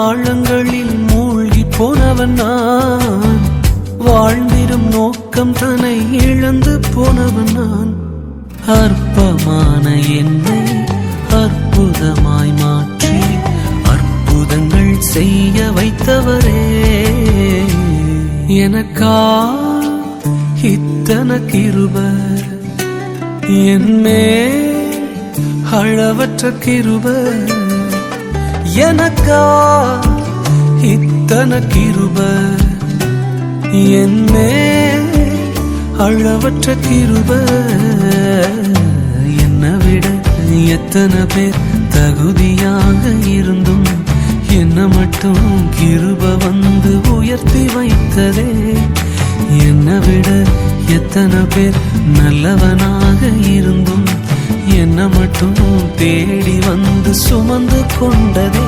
ஆழங்களில் மூழ்கி போனவன் நான், வாழ்ந்திடும் நோக்கம் தன்னை இழந்து போனவன் நான். அற்பமான என்னை அற்புதமாய் மாற்றி அற்புதங்கள் செய்ய வைத்தவரே, எனக்கா இத்தனை கிருபை, என்மே அளவற்ற கிருபை, எனக்கா இத்தனை கிருபை, என்மே அளவற்ற கிருபை. என்னை விட எத்தனை பேர் தகுதியாக இருந்தும் என்னை மட்டும் கிருபை வந்து உயர்த்தி வைத்ததே. என்னை விட எத்தனை பேர் நல்லவனாக இருந்தும் என்னை மட்டும் தேடி வந்து சுமந்து கொண்டதே.